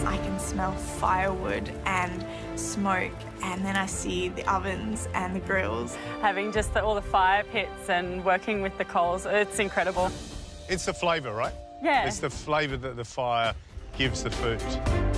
I can smell firewood and smoke, and then I see the ovens and the grills. Having just all the fire pits and working with the coals, it's incredible. It's the flavour, right? Yeah. It's the flavour that the fire gives the food.